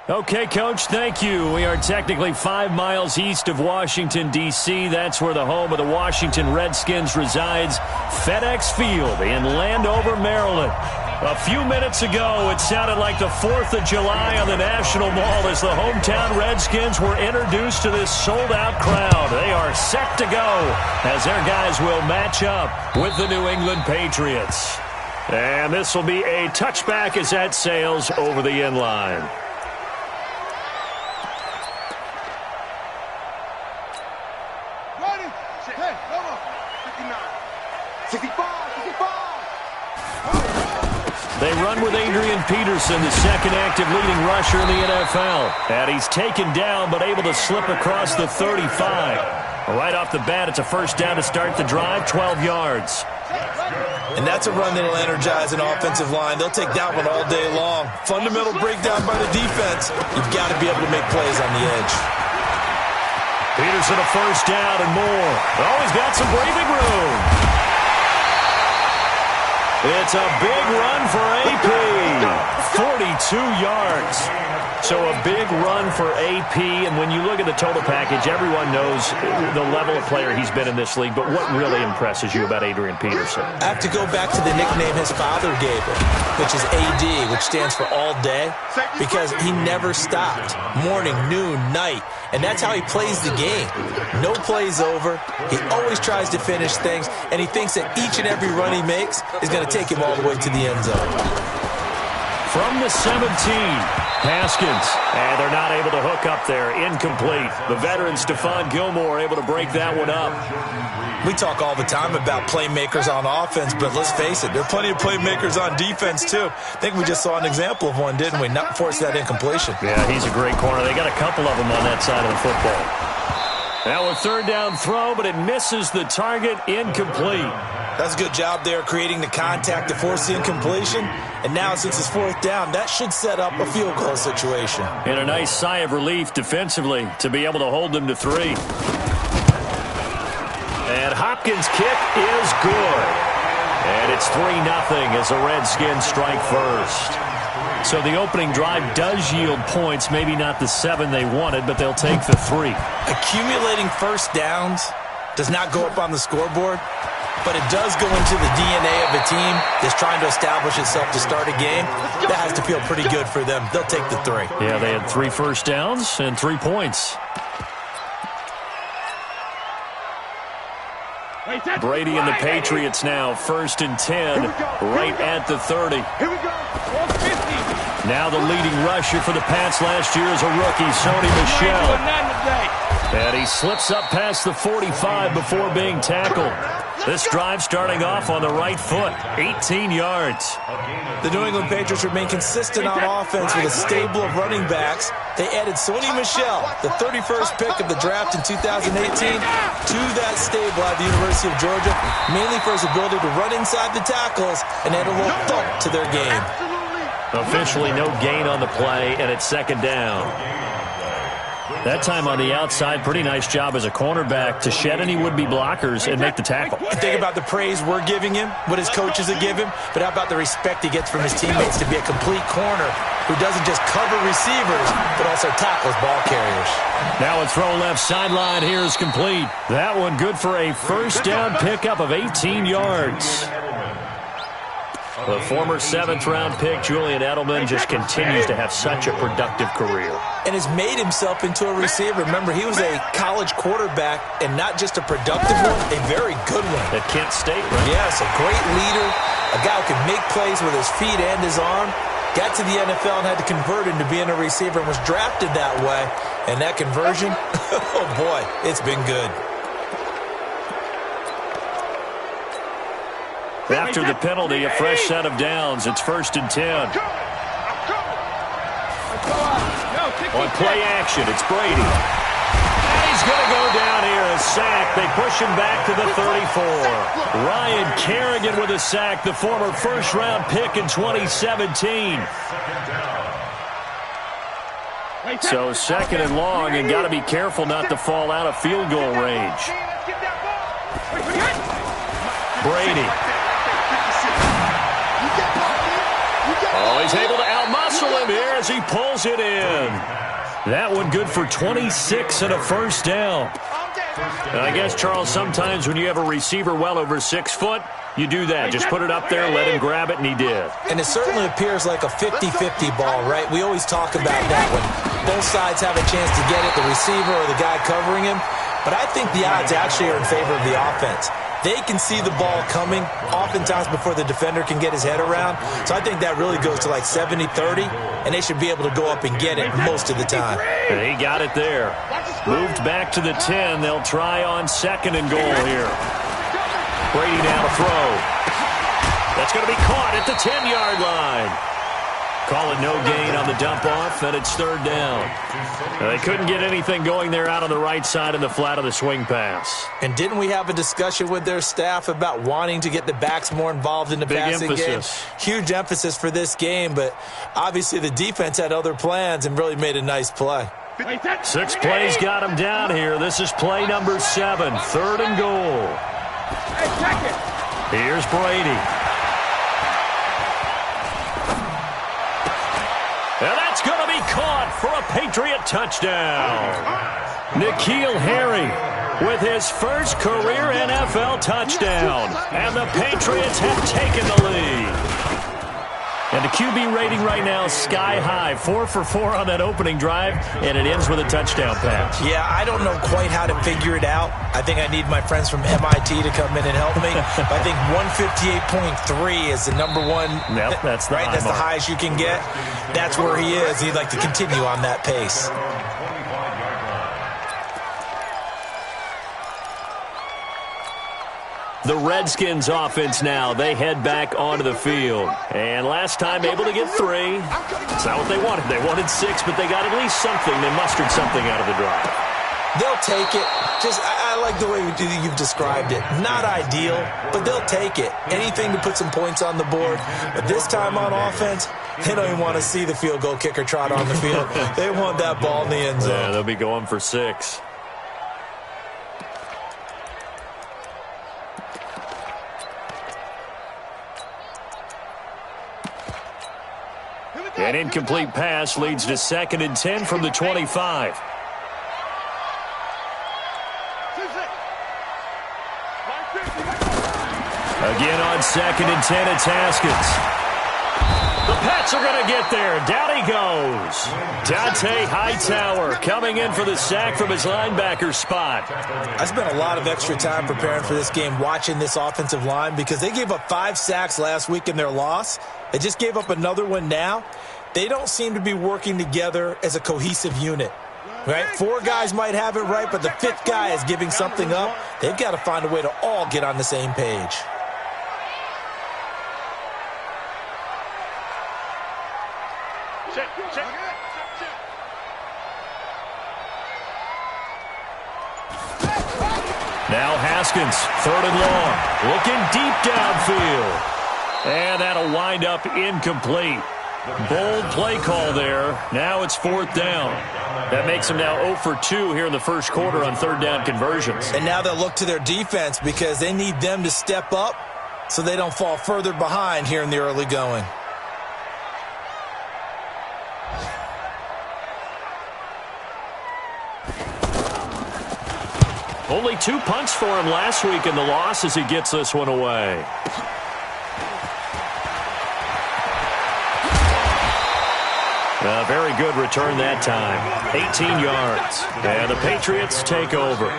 Okay, Coach, thank you. We are technically 5 miles east of Washington, D.C. That's where the home of the Washington Redskins resides, FedEx Field in Landover, Maryland. A few minutes ago, it sounded like the 4th of July on the National Mall as the hometown Redskins were introduced to this sold-out crowd. They are set to go as their guys will match up with the New England Patriots. And this will be a touchback as that sails over the end line. They run with Adrian Peterson, the second active leading rusher in the NFL. And he's taken down but able to slip across the 35. Right off the bat, it's a first down to start the drive, 12 yards. And that's a run that will energize an offensive line. They'll take that one all day long. Fundamental breakdown by the defense. You've got to be able to make plays on the edge. Peterson a first down and more. Oh, he's got some breathing room. It's a big run for AP. 42 yards. So a big run for AP. And when you look at the total package, everyone knows the level of player he's been in this league. But what really impresses you about Adrian Peterson? I have to go back to the nickname his father gave him, which is AD, which stands for all day, because he never stopped. Morning, noon, night. And that's how he plays the game. No plays over. He always tries to finish things, and he thinks that each and every run he makes is going to take him all the way to the end zone. From the 17, Haskins. And they're not able to hook up there. Incomplete. The veteran Stephon Gilmore able to break that one up. We talk all the time about playmakers on offense, but let's face it, there are plenty of playmakers on defense, too. I think we just saw an example of one, didn't we? Not force that incompletion. Yeah, he's a great corner. They got a couple of them on that side of the football. Now a third down throw, but it misses the target. Incomplete. That's a good job there creating the contact to force the incompletion. And now since it's fourth down, that should set up a field goal situation. And a nice sigh of relief defensively to be able to hold them to 3. And Hopkins' kick is good. And it's 3-0 as the Redskins strike first. So the opening drive does yield points, maybe not the 7 they wanted, but they'll take the 3. Accumulating first downs does not go up on the scoreboard, but it does go into the DNA of a team that's trying to establish itself to start a game. That has to feel pretty good for them. They'll take the 3. Yeah, they had 3 first downs and 3 points. Brady and the Patriots now, 1st and 10, right at the 30. Here we go. Now the leading rusher for the Pats last year is a rookie, Sony Michel. And he slips up past the 45 before being tackled. This drive starting off on the right foot, 18 yards. The New England Patriots remain consistent on offense with a stable of running backs. They added Sony Michel, the 31st pick of the draft in 2018, to that stable at the University of Georgia, mainly for his ability to run inside the tackles and add a little thump to their game. Officially no gain on the play, and it's second down. That time on the outside, pretty nice job as a cornerback to shed any would-be blockers and make the tackle. Think about the praise we're giving him, what his coaches have given him, but how about the respect he gets from his teammates to be a complete corner who doesn't just cover receivers, but also tackles ball carriers. Now a throw left sideline here is complete. That one good for a first down pickup of 18 yards. The former 7th-round pick, Julian Edelman, just continues to have such a productive career. And has made himself into a receiver. Remember, he was a college quarterback, and not just a productive one, a very good one. At Kent State, right? Yes, a great leader, a guy who can make plays with his feet and his arm. Got to the NFL and had to convert into being a receiver and was drafted that way. And that conversion, oh boy, it's been good. After the penalty, a fresh set of downs. It's 1st and 10. On play action, it's Brady. And he's going to go down here, a sack. They push him back to the 34. Ryan Kerrigan with a sack, the former first-round pick in 2017. So 2nd and long, and got to be careful not to fall out of field goal range. Brady. Oh, he's able to to muscle him here as he pulls it in. That one good for 26 and a first down. And I guess, Charles, sometimes when you have a receiver well over 6 foot, you do that. Just put it up there, let him grab it, and he did. And it certainly appears like a 50-50 ball, right? We always talk about that when both sides have a chance to get it, the receiver or the guy covering him. But I think the odds actually are in favor of the offense. They can see the ball coming oftentimes before the defender can get his head around. So I think that really goes to like 70-30, and they should be able to go up and get it most of the time. And he got it there. Moved back to the 10. They'll try on second and goal here. Brady now to throw. That's going to be caught at the 10-yard line. Call it no gain on the dump-off, and it's third down. They couldn't get anything going there out on the right side in the flat of the swing pass. And didn't we have a discussion with their staff about wanting to get the backs more involved in the passing game? Huge emphasis for this game, but obviously the defense had other plans and really made a nice play. 6 plays got him down here. This is play number 7, third and goal. Here's Brady. And that's going to be caught for a Patriot touchdown. N'Keal Harry with his first career NFL touchdown. And the Patriots have taken the lead. And the QB rating right now is sky high. 4 for 4 on that opening drive, and it ends with a touchdown pass. Yeah, I don't know quite how to figure it out. I think I need my friends from MIT to come in and help me. But I think 158.3 is the number one. Yep, that's the right. That's the highest you can get. That's where he is. He'd like to continue on that pace. The Redskins offense now. They head back onto the field. And last time able to get 3. It's not what they wanted. They wanted 6, but they got at least something. They mustered something out of the drive. They'll take it. I like the way you've described it. Not ideal, but they'll take it. Anything to put some points on the board. But this time on offense, they don't even want to see the field goal kicker trot on the field. They want that ball in the end zone. Yeah, they'll be going for 6. An incomplete pass leads to 2nd and 10 from the 25. Again on 2nd and 10, it's Haskins. The Pats are going to get there. Down he goes. Dante Hightower coming in for the sack from his linebacker spot. I spent a lot of extra time preparing for this game watching this offensive line because they gave up 5 sacks last week in their loss. They just gave up another one now. They don't seem to be working together as a cohesive unit. Right? 4 guys might have it right, but the 5th guy is giving something up. They've got to find a way to all get on the same page. Now Haskins, 3rd and long, looking deep downfield. And that'll wind up incomplete. Bold play call there. Now it's 4th down. That makes them now 0 for 2 here in the first quarter on 3rd down conversions. And now they'll look to their defense because they need them to step up so they don't fall further behind here in the early going. Only 2 punts for him last week in the loss as he gets this one away. A very good return that time. 18 yards. And the Patriots take over.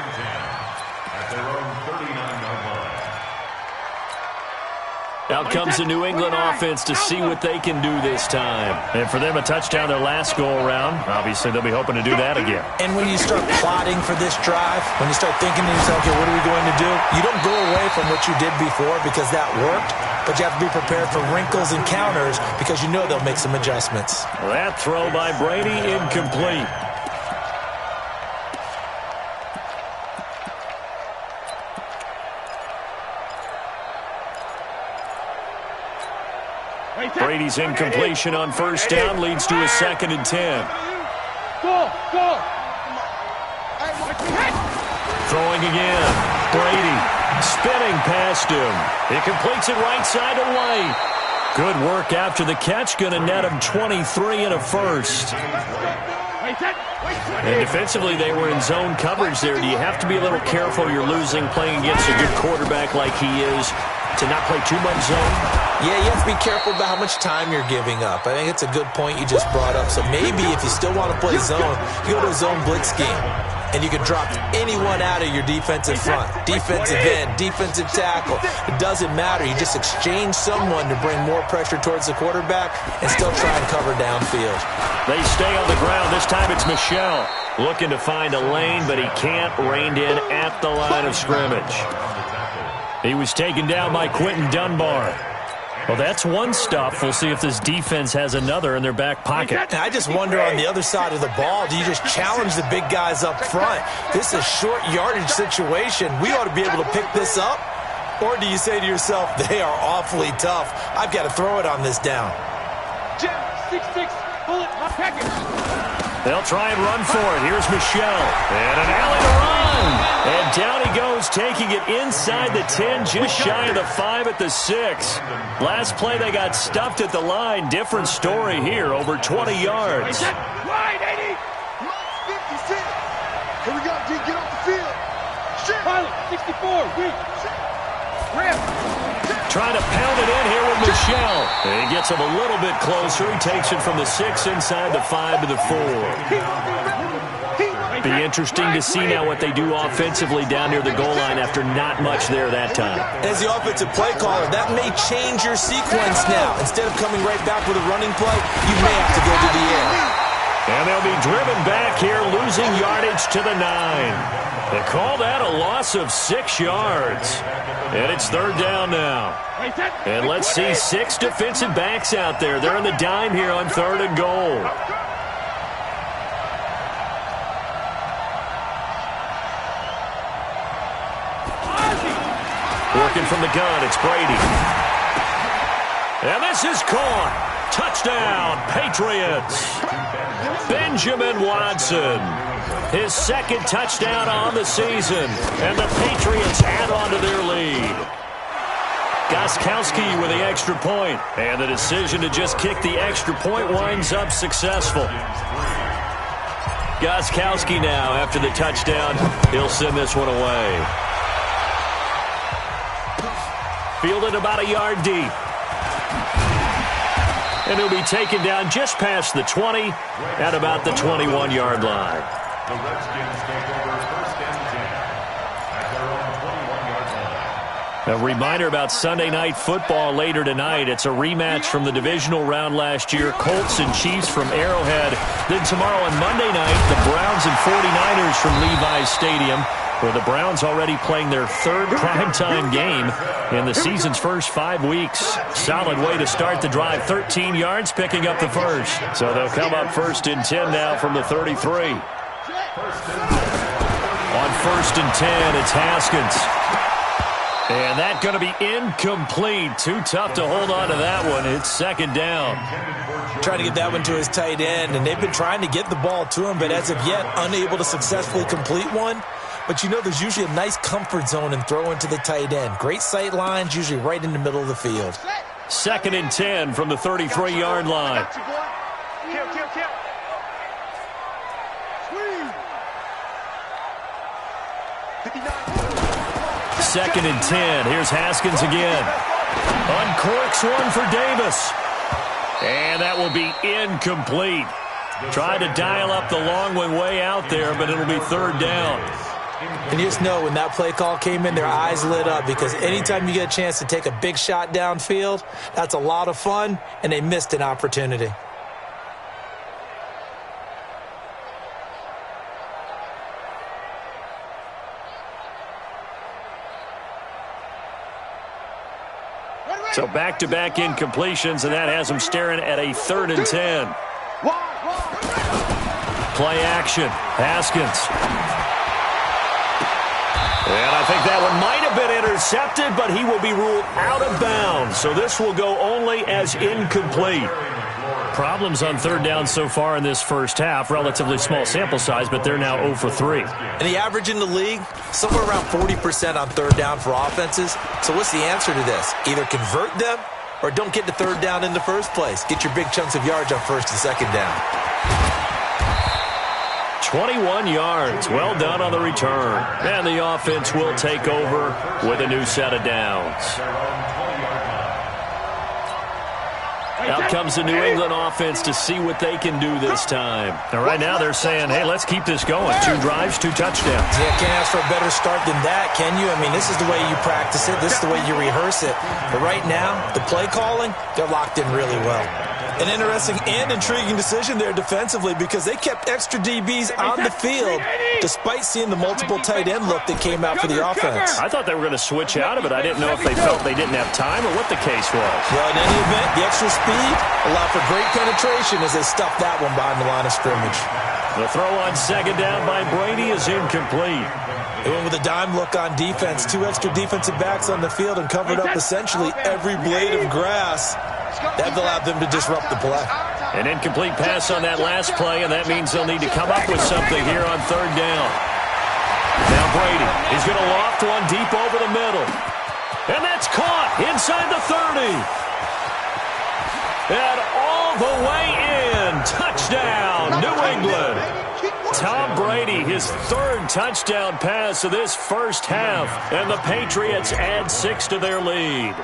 Out comes the New England offense to see what they can do this time. And for them, a touchdown their last go-around. Obviously, they'll be hoping to do that again. And when you start plotting for this drive, when you start thinking to yourself, okay, what are we going to do? You don't go away from what you did before because that worked, but you have to be prepared for wrinkles and counters because you know they'll make some adjustments. That throw by Brady, incomplete. Brady's incompletion on 1st down leads to a 2nd and 10. Throwing again. Brady spinning past him. He completes it right side to White. Good work after the catch. Going to net him 23 and a first. And defensively, they were in zone coverage there. Do you have to be a little careful? You're losing playing against a good quarterback like he is to not play too much zone? Yeah, you have to be careful about how much time you're giving up. I think it's a good point you just brought up. So maybe if you still want to play zone, you go to a zone blitz scheme. And you can drop anyone out of your defensive front. Defensive end, defensive tackle. It doesn't matter. You just exchange someone to bring more pressure towards the quarterback and still try and cover downfield. They stay on the ground. This time it's Michel looking to find a lane, but he can't. Reined in at the line of scrimmage. He was taken down by Quentin Dunbar. Well, that's one stuff. We'll see if this defense has another in their back pocket. I just wonder on the other side of the ball, do you just challenge the big guys up front? This is a short yardage situation. We ought to be able to pick this up. Or do you say to yourself, they are awfully tough. I've got to throw it on this down. Jim, 6'6", bullet, my package. They'll try and run for it. Here's Michel. And an alley to run. And down he goes, taking it inside the 10, just shy of the 5 at the 6. Last play, they got stuffed at the line. Different story here, over 20 yards. Wide, 80. 56. Here we go, D. Get off the field. Shit. Pilot, 64, weak. Grab. Trying to pound it in here with Michel. He gets him a little bit closer. He takes it from the 6 inside the 5 to the 4. Be interesting to see now what they do offensively down near the goal line after not much there that time. As the offensive play caller, that may change your sequence now. Instead of coming right back with a running play, you may have to go to the air. And they'll be driven back here, losing yardage to the 9. They call that a loss of 6 yards. And it's third down now. And let's see 6 defensive backs out there. They're in the dime here on 3rd and goal. Working from the gun, it's Brady. And this is caught. Touchdown, Patriots. Benjamin Watson. His second touchdown on the season. And the Patriots add on to their lead. Gostkowski with the extra point. And the decision to just kick the extra point winds up successful. Gostkowski now, after the touchdown, he'll send this one away. Fielded about a yard deep. And he'll be taken down just past the 20 at about the 21-yard line. The Redskins take over 1st and 10 at their own 21-yard line. A reminder about Sunday Night Football later tonight. It's a rematch from the divisional round last year. Colts and Chiefs from Arrowhead. Then tomorrow on Monday night, the Browns and 49ers from Levi's Stadium, where the Browns already playing their 3rd primetime game in the season's first 5 weeks. Solid way to start the drive. 13 yards, picking up the first. So they'll come up 1st and 10 now from the 33. On 1st and 10, it's Haskins. And that's going to be incomplete. Too tough to hold on to that one. It's 2nd down. Trying to get that one to his tight end, and they've been trying to get the ball to him, but as of yet, unable to successfully complete one. But you know there's usually a nice comfort zone in throwing to the tight end. Great sight lines, usually right in the middle of the field. 2nd and 10 from the 33-yard line. Second and 10. Here's Haskins again. Uncorks one for Davis. And that will be incomplete. Tried to dial up the long one way out there, but it'll be 3rd down. And you just know when that play call came in, their eyes lit up, because anytime you get a chance to take a big shot downfield, that's a lot of fun, and they missed an opportunity. So back-to-back incompletions, and that has them staring at a 3rd and 10. Play action. Haskins. And I think that one might have been intercepted, but he will be ruled out of bounds. So this will go only as incomplete. Problems on 3rd down so far in this first half. Relatively small sample size, but they're now 0 for 3. And the average in the league, somewhere around 40% on 3rd down for offenses. So what's the answer to this? Either convert them or don't get to third down in the first place. Get your big chunks of yards on first and second down. 21 yards. Well done on the return. And the offense will take over with a new set of downs. Out comes the New England offense to see what they can do this time. And right now they're saying, hey, let's keep this going. 2 drives, 2 touchdowns. Yeah, can't ask for a better start than that, can you? I mean, this is the way you practice it. This is the way you rehearse it. But right now, the play calling, they're locked in really well. An interesting and intriguing decision there defensively because they kept extra DBs on the field despite seeing the multiple tight end look that came out for the offense. I thought they were going to switch out of it. I didn't know if they felt they didn't have time or what the case was. Well, in any event, the extra speed allowed for great penetration as they stuffed that one behind the line of scrimmage. The throw on second down by Brady is incomplete. They went with a dime look on defense. 2 extra defensive backs on the field and covered up essentially every blade of grass. That allowed them to disrupt the play. An incomplete pass on that last play, and that means they'll need to come up with something here on third down. Now Brady, he's going to loft one deep over the middle. And that's caught inside the 30. And all the way in. Touchdown, New England. Tom Brady, his 3rd touchdown pass of this first half. And the Patriots add 6 to their lead.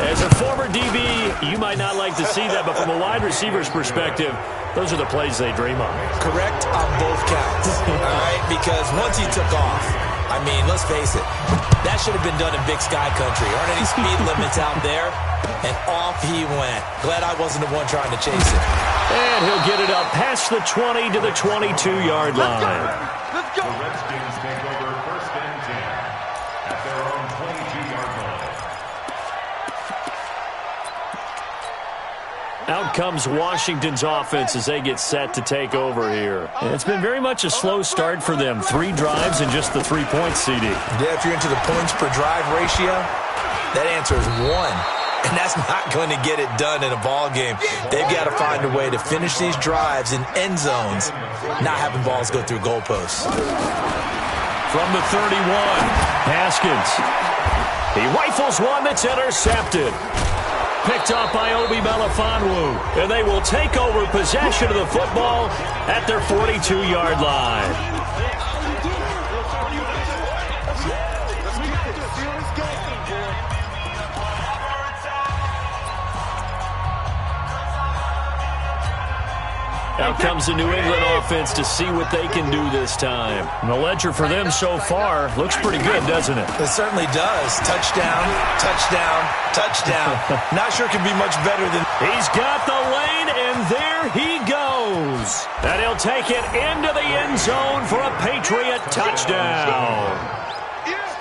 As a former DB, you might not like to see that, but from a wide receiver's perspective, those are the plays they dream of. Correct on both counts, all right? Because once he took off, I mean, let's face it, that should have been done in Big Sky Country. Aren't any speed limits out there? And off he went. Glad I wasn't the one trying to chase it. And he'll get it up past the 20 to the 22-yard line. Let's go. The Redskins take over first and 10 at their own 22-yard line. Out comes Washington's offense as they get set to take over here. And it's been very much a slow start for them. 3 drives and just the 3 points, CD. Yeah, if you're into the points per drive ratio, that answer is 1. And that's not going to get it done in a ball game. They've got to find a way to finish these drives in end zones, not having balls go through goalposts. From the 31, Haskins. He rifles one that's intercepted. Picked up by Obi Melifonwu. And they will take over possession of the football at their 42-yard line. Out comes the New England offense to see what they can do this time. And the ledger for them so far looks pretty good, doesn't it? It certainly does. Touchdown, touchdown, touchdown. Not sure it can be much better than... He's got the lane, and there he goes. And he'll take it into the end zone for a Patriot touchdown.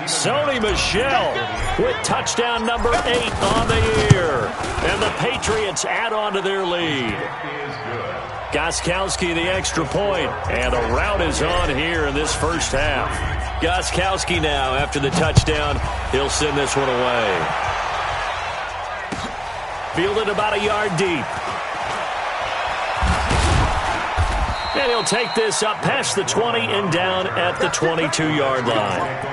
Sony Michel with touchdown number 8 on the year. And the Patriots add on to their lead. Gostkowski the extra point, and the route is on here in this first half. Gostkowski now, after the touchdown, he'll send this one away. Fielded about a yard deep. And he'll take this up past the 20 and down at the 22-yard line.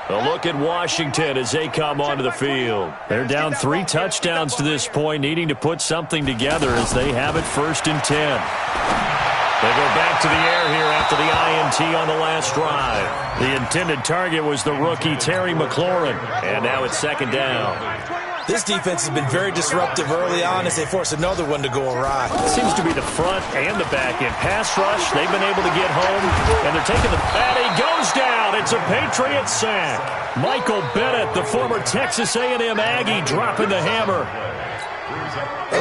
A look at Washington as they come onto the field. They're down 3 touchdowns to this point, needing to put something together as they have it 1st and 10. They go back to the air here after the INT on the last drive. The intended target was the rookie Terry McLaurin, and now it's 2nd down. This defense has been very disruptive early on as they force another one to go awry. It seems to be the front and the back end. Pass rush, they've been able to get home, and they're taking the... And he goes down. It's a Patriot sack. Michael Bennett, the former Texas A&M Aggie, dropping the hammer.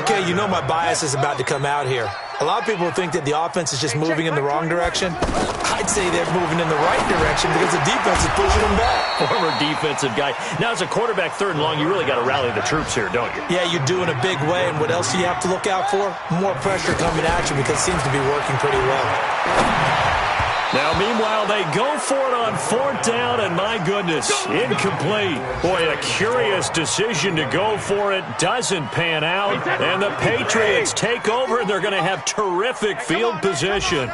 Okay, you know my bias is about to come out here. A lot of people think that the offense is just moving in the wrong direction. I'd say they're moving in the right direction because the defense is pushing them back. Former defensive guy. Now, as a quarterback 3rd and long, you really got to rally the troops here, don't you? Yeah, you do in a big way. And what else do you have to look out for? More pressure coming at you because it seems to be working pretty well. Now, meanwhile, they go for it on 4th down, and my goodness, incomplete. Boy, a curious decision to go for it doesn't pan out, and the Patriots take over, and they're going to have terrific field position.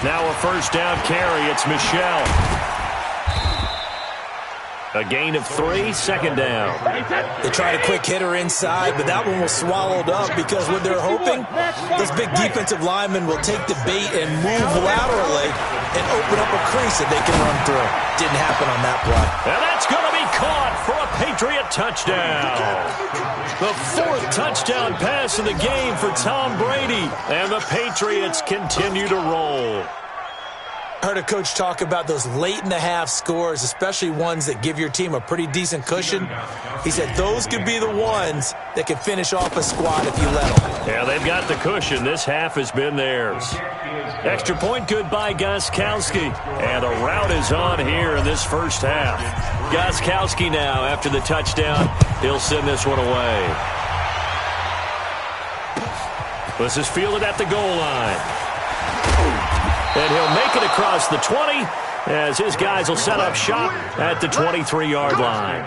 Now a 1st down carry. It's Michel. A gain of 3, 2nd down. They tried a quick hitter inside, but that one was swallowed up because what they're hoping, this big defensive lineman will take the bait and move laterally and open up a crease that they can run through. Didn't happen on that play. And that's going to be caught for a Patriot touchdown. The 4th touchdown pass of the game for Tom Brady, and the Patriots continue to roll. I heard a coach talk about those late-in-the-half scores, especially ones that give your team a pretty decent cushion. He said those could be the ones that can finish off a squad if you let them. Yeah, they've got the cushion. This half has been theirs. Extra point good by Gostkowski. And a rout is on here in this first half. Gostkowski now, after the touchdown, he'll send this one away. This is fielded at the goal line. And he'll make it across the 20 as his guys will set up shop at the 23-yard line.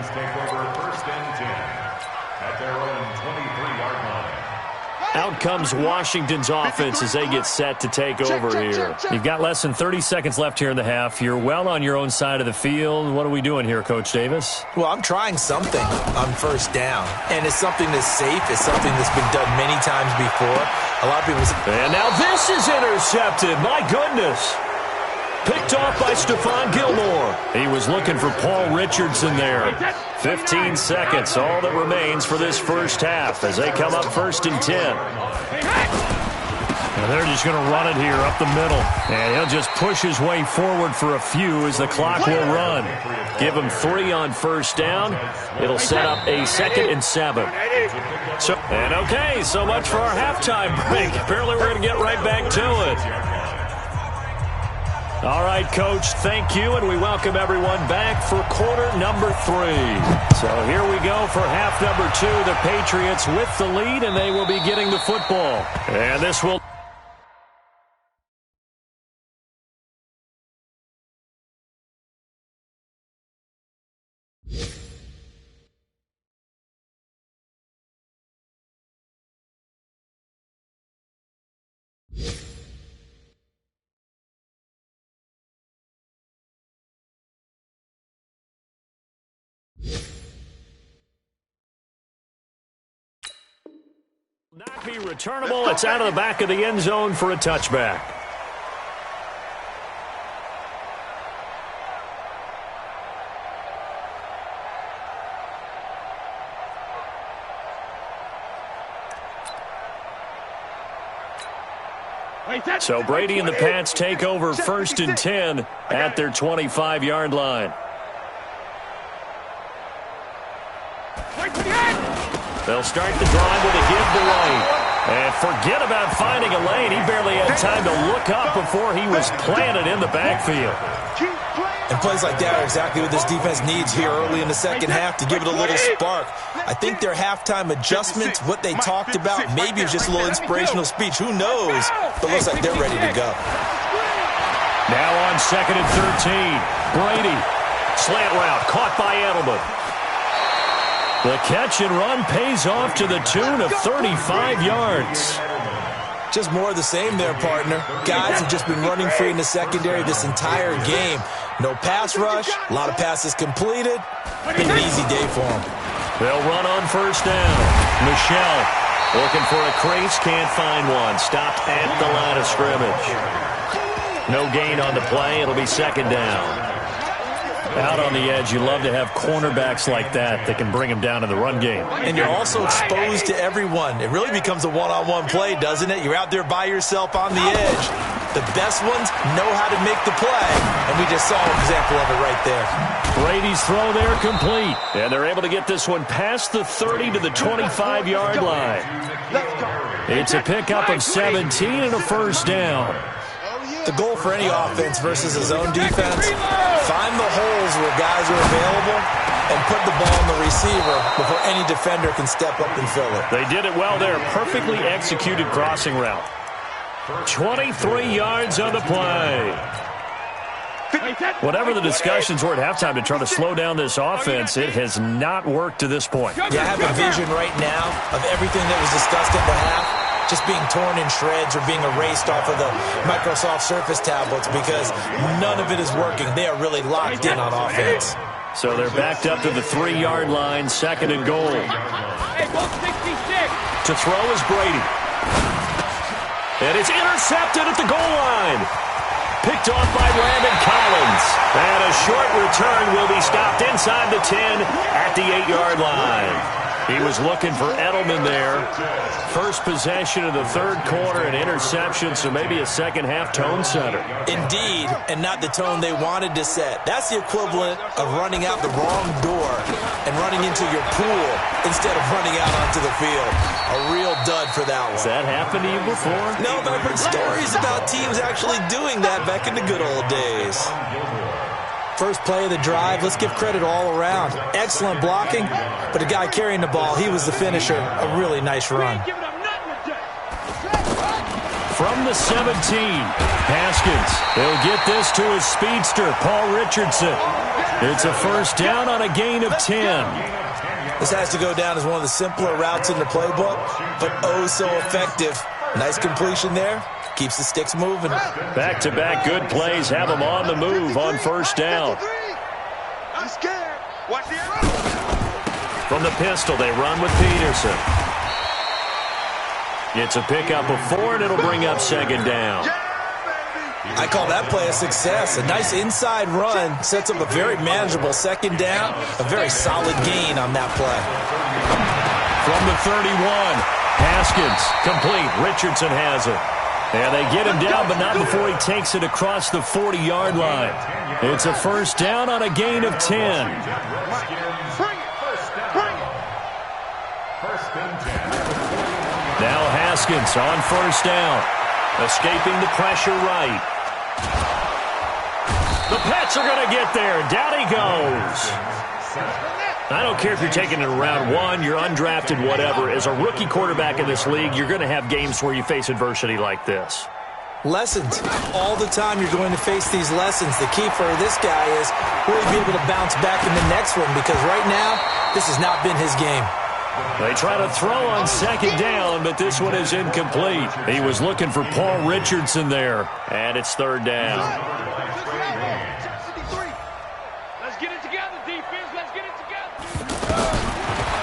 Out comes Washington's offense as they get set to take over here. You've got less than 30 seconds left here in the half. You're well on your own side of the field. What are we doing here, Coach Davis? Well, I'm trying something on 1st down, and it's something that's safe. It's something that's been done many times before. A lot of people say, and now this is intercepted. My goodness. Picked off by Stephon Gilmore. He was looking for Paul Richardson there. 15 seconds, all that remains for this first half as they come up 1st and 10. And they're just going to run it here up the middle. And he'll just push his way forward for a few as the clock will run. Give him 3 on 1st down. It'll set up a 2nd and 7. And okay, so much for our halftime break. Apparently we're going to get right back to it. All right, Coach, thank you, and we welcome everyone back for quarter number 3. So here we go for half number 2. The Patriots with the lead, and they will be getting the football. And this will... not be returnable. It's out of the back of the end zone for a touchback. So Brady and the Pats take over 1st and 10 at their 25-yard line. They'll start the drive with a give to Lane. And forget about finding a lane. He barely had time to look up before he was planted in the backfield. And plays like that are exactly what this defense needs here early in the second half to give it a little spark. I think their halftime adjustments, what they talked about, maybe it's just a little inspirational speech. Who knows? But looks like they're ready to go. Now on 2nd and 13. Brady. Slant route caught by Edelman. The catch and run pays off to the tune of 35 yards. Just more of the same there, partner. Guys have just been running free in the secondary this entire game. No pass rush, a lot of passes completed. Been an easy day for them. They'll run on 1st down. Michel looking for a crease, can't find one. Stopped at the line of scrimmage. No gain on the play. It'll be 2nd down. Out on the edge, you love to have cornerbacks like that can bring them down in the run game. And you're also exposed to everyone. It really becomes a one-on-one play, doesn't it? You're out there by yourself on the edge. The best ones know how to make the play, and we just saw an example of it right there. Brady's throw there complete, and they're able to get this one past the 30 to the 25-yard line. It's a pickup of 17 and a 1st down. The goal for any offense versus a zone defense, find the holes where guys are available and put the ball on the receiver before any defender can step up and fill it. They did it well there. Perfectly executed crossing route. 23 yards on the play. Whatever the discussions were at halftime to try to slow down this offense, it has not worked to this point. Yeah, I have a vision right now of everything that was discussed at the half just being torn in shreds or being erased off of the Microsoft Surface tablets because none of it is working. They are really locked in on offense. So they're backed up to the 3-yard line, second and goal. To throw is Brady. And it's intercepted at the goal line. Picked off by Landon Collins. And a short return will be stopped inside the 10 at the 8-yard line. He was looking for Edelman there. First possession of the third quarter, an interception, so maybe a second-half tone setter. Indeed, and not the tone they wanted to set. That's the equivalent of running out the wrong door and running into your pool instead of running out onto the field. A real dud for that one. Has that happened to you before? No, but I've heard stories about teams actually doing that back in the good old days. First play of the drive, let's give credit all around. Excellent blocking, but the guy carrying the ball, he was the finisher. A really nice run. From the 17, Haskins. He'll get this to his speedster, Paul Richardson. It's a first down on a gain of 10. This has to go down as one of the simpler routes in the playbook, but oh so effective. Nice completion there. Keeps the sticks moving. Back-to-back good plays have them on the move on first down. From the pistol, they run with Peterson. It's a pickup of 4, and it'll bring up second down. I call that play a success. A nice inside run sets up a very manageable second down. A very solid gain on that play. From the 31, Haskins, complete. Richardson has it. And they get him down, but not before he takes it across the 40-yard line. It's a first down on a gain of 10. Now Haskins on first down. Escaping the pressure right. The Pets are going to get there. Down he goes. I don't care if you're taking it in round 1, you're undrafted, whatever. As a rookie quarterback in this league, you're going to have games where you face adversity like this. Lessons. All the time you're going to face these lessons. The key for this guy is will he be able to bounce back in the next one, because right now, this has not been his game. They try to throw on second down, but this one is incomplete. He was looking for Paul Richardson there, and it's third down. Let's get it together, defense. Let's get it together.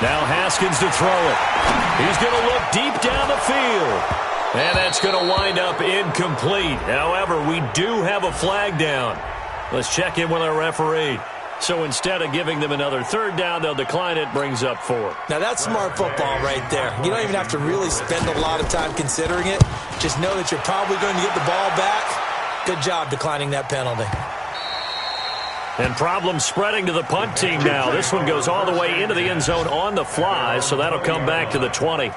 Now Haskins to throw it. He's going to look deep down the field. And that's going to wind up incomplete. However, we do have a flag down. Let's check in with our referee. So instead of giving them another third down, they'll decline it, brings up 4. Now that's smart football right there. You don't even have to really spend a lot of time considering it. Just know that you're probably going to get the ball back. Good job declining that penalty. And problems spreading to the punt team now. This one goes all the way into the end zone on the fly, so that'll come back to the 20.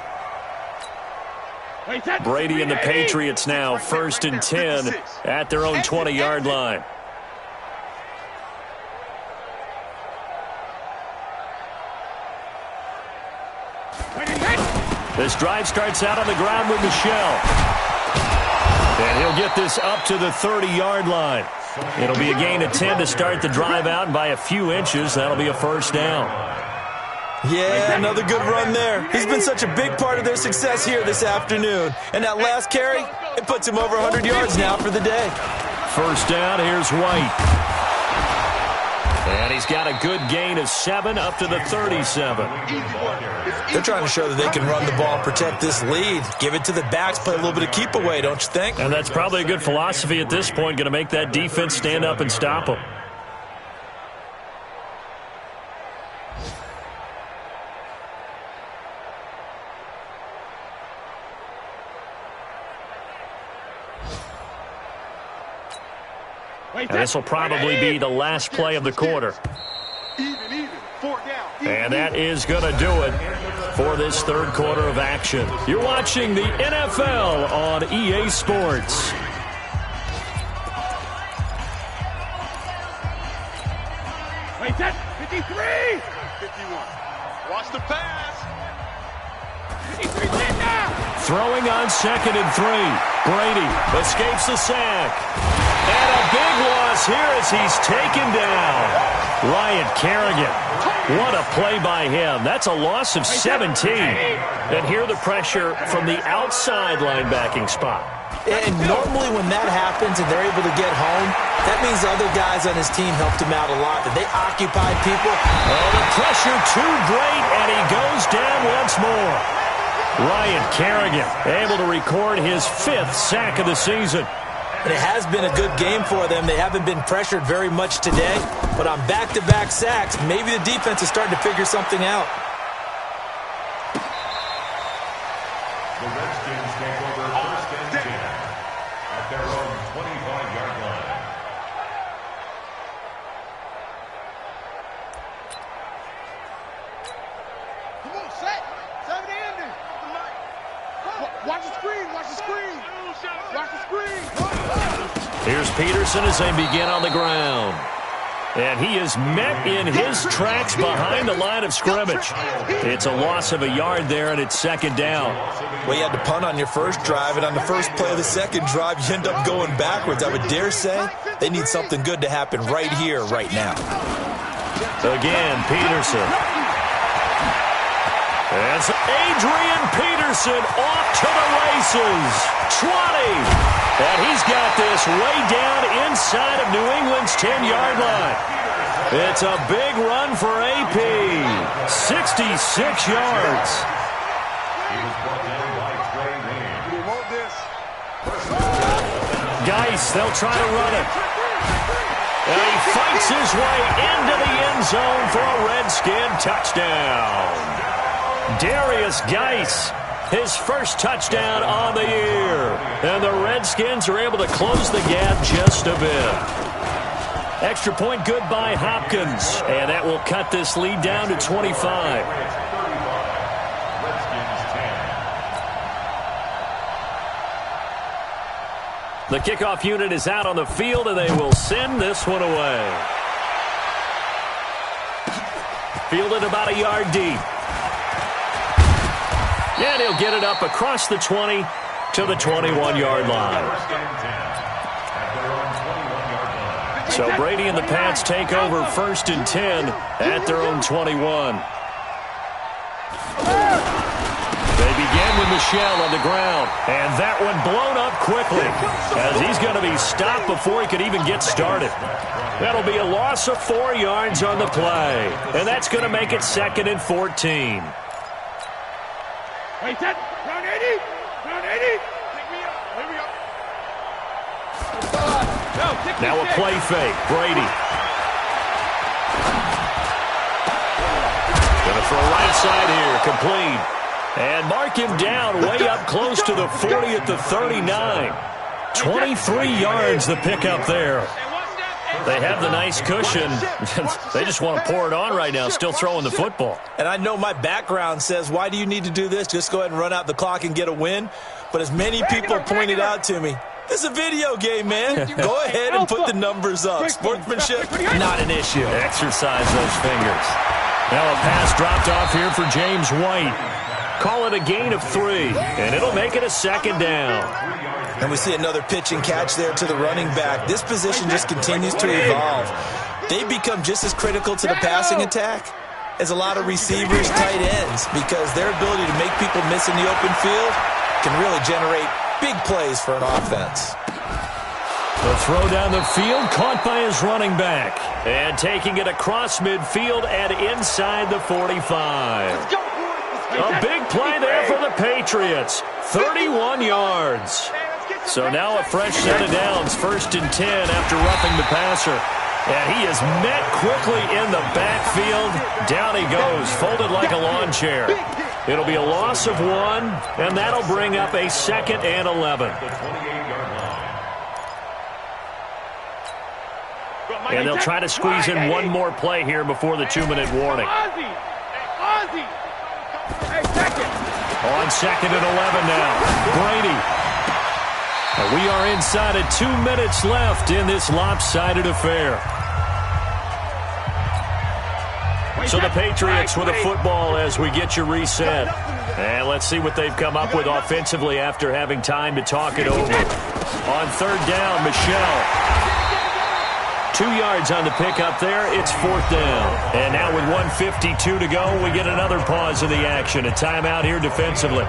Brady and the Patriots now first and 10 at their own 20-yard line. This drive starts out on the ground with Michel. And he'll get this up to the 30-yard line. It'll be a gain of 10 to start the drive out, and by a few inches, that'll be a first down. Yeah, another good run there. He's been such a big part of their success here this afternoon. And that last carry, it puts him over 100 yards now for the day. First down, here's White. And he's got a good gain of 7 up to the 37. They're trying to show that they can run the ball and protect this lead. Give it to the backs, play a little bit of keep away, don't you think? And that's probably a good philosophy at this point, going to make that defense stand up and stop them. And this will probably be the last play of the quarter. And that is going to do it for this third quarter of action. You're watching the NFL on EA Sports. Wait, that's 53! 51. Watch the pass. 53, now! throwing on 2nd and 3. Brady escapes the sack. And a big loss here as he's taken down. Ryan Kerrigan. What a play by him. That's a loss of 17. And here the pressure from the outside linebacking spot. And normally when that happens and they're able to get home, that means the other guys on his team helped him out a lot. That they occupied people. Oh, the pressure too great, and he goes down once more. Ryan Kerrigan able to record his 5th sack of the season. And it has been a good game for them. They haven't been pressured very much today, but on back-to-back sacks, maybe the defense is starting to figure something out. The Redskins take over 1st and 10 at their own 25-yard line. Come on, set. 7 Andy. Watch the screen. Watch the screen. Watch the screen. Here's Peterson as they begin on the ground. And he is met in his tracks behind the line of scrimmage. It's a loss of a yard there, and it's 2nd down. Well, you had to punt on your first drive, and on the first play of the second drive, you end up going backwards. I would dare say they need something good to happen right here, right now. Again, Peterson. As Adrian Peterson off to the races. 20. And he's got this way down inside of New England's 10-yard line. It's a big run for AP. 66 yards. Geis, they'll try to run it. And he fights his way into the end zone for a Redskin touchdown. Darius Geis, his first touchdown on the year. And the Redskins are able to close the gap just a bit. Extra point good by Hopkins. And that will cut this lead down to 25. The kickoff unit is out on the field, and they will send this one away. Fielded about a yard deep. And he'll get it up across the 20 to the 21-yard line. So Brady and the Pats take over 1st and 10 at their own 21. They begin with Michel on the ground, and that one blown up quickly as he's going to be stopped before he could even get started. That'll be a loss of 4 yards on the play, and that's going to make it 2nd and 14. Hey, set. Round 80. Round 80. Pick me up. Here we go. Now a play fake. Brady. Gonna throw right side here. Complete. And mark him down way up close to the 40 at the 39. 23 yards the pickup there. They have the nice cushion. They just want to pour it on right now, still throwing the football. And I know my background says, why do you need to do this? Just go ahead and run out the clock and get a win. But as many people pointed out to me, this is a video game, man. Go ahead and put the numbers up. Sportsmanship, not an issue. Exercise those fingers. Now a pass dropped off here for James White. Call it a gain of 3, and it'll make it a 2nd down. And we see another pitch and catch there to the running back. This position just continues to evolve. They become just as critical to the passing attack as a lot of receivers, tight ends, because their ability to make people miss in the open field can really generate big plays for an offense. The throw down the field, caught by his running back. And taking it across midfield and inside the 45. A big play there for the Patriots. 31 yards. So now a fresh set of downs. 1st and 10 after roughing the passer. And he is met quickly in the backfield. Down he goes, folded like a lawn chair. It'll be a loss of 1, and that'll bring up a 2nd and 11. And they'll try to squeeze in one more play here before the 2-minute warning. On 2nd and 11 now. Brady. And we are inside of 2 minutes left in this lopsided affair. So the Patriots with a football as we get you reset. And let's see what they've come up with offensively after having time to talk it over. On third down, Michelle. 2 yards on the pickup there. It's fourth down. And now with 1:52 to go, we get another pause in the action. A timeout here defensively.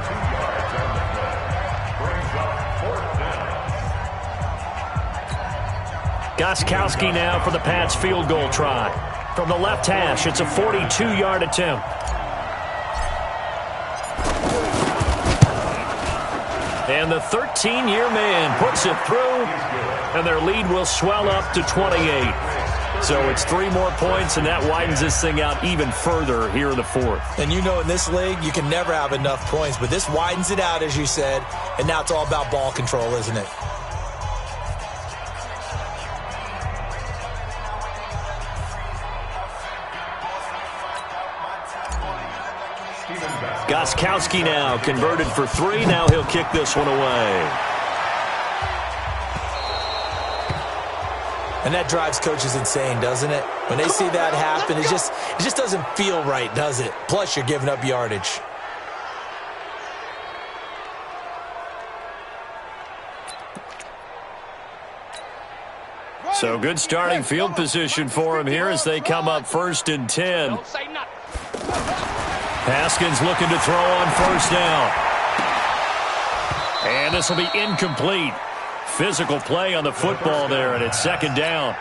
Gostkowski now for the Pats field goal try. From the left hash, it's a 42-yard attempt. And the 13-year man puts it through, and their lead will swell up to 28. So it's 3 more points, and that widens this thing out even further here in the fourth. And you know in this league, you can never have enough points, but this widens it out, as you said, and now it's all about ball control, isn't it? Gostkowski now converted for 3. Now he'll kick this one away. And that drives coaches insane, doesn't it? When they see that happen, it just doesn't feel right, does it? Plus, you're giving up yardage. So good starting field position for him here as they come up 1st and 10. Don't say nothing. Haskins looking to throw on first down. And this will be incomplete. Physical play on the football there, and it's second down.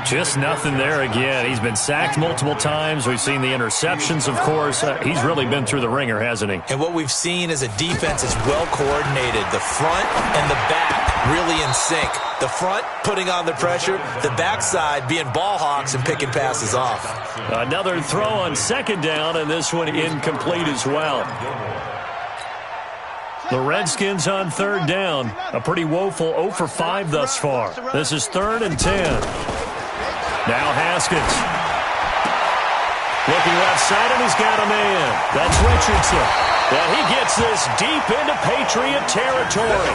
Just nothing there again. He's been sacked multiple times. We've seen the interceptions, of course. He's really been through the ringer, hasn't he? And what we've seen is a defense that's well coordinated. The front and the back really in sync. The front putting on the pressure, the backside being ball hawks and picking passes off. Another throw on second down, and this one incomplete as well. The Redskins on third down. A pretty woeful 0 for 5 thus far. This is 3rd and 10. Now Haskins. Looking left side, and he's got a man. That's Richardson. And he gets this deep into Patriot territory.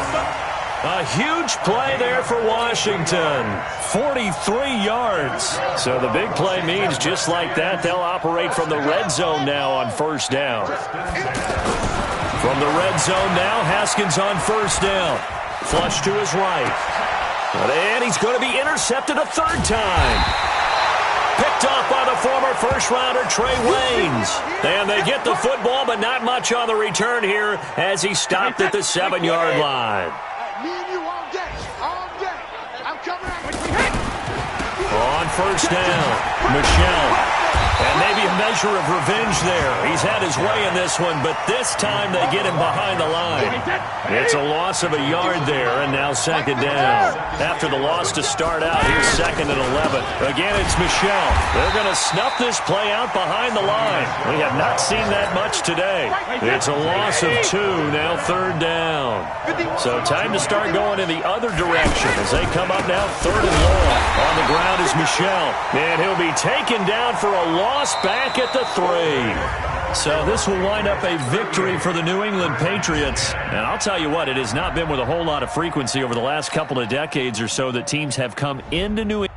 A huge play there for Washington. 43 yards. So the big play means just like that, they'll operate from the red zone now on first down. From the red zone now, Haskins on first down. Flush to his right. And he's going to be intercepted a 3rd time. Picked up by the former first-rounder Trey Waynes. And they get the football, but not much on the return here as he stopped at the 7-yard line. Me and you all day. All day. I'm coming out. On first down, Michelle. And maybe a measure of revenge there. He's had his way in this one, but this time they get him behind the line. It's a loss of a yard there, and now second down. After the loss to start out, here's 2nd and 11. Again, it's Michelle. They're going to snuff this play out behind the line. We have not seen that much today. It's a loss of 2, now 3rd down. So time to start going in the other direction as they come up now 3rd and long. On the ground is Michelle, and he'll be taken down for a loss back at the 3. So this will wind up a victory for the New England Patriots. And I'll tell you what, it has not been with a whole lot of frequency over the last couple of decades or so that teams have come into New England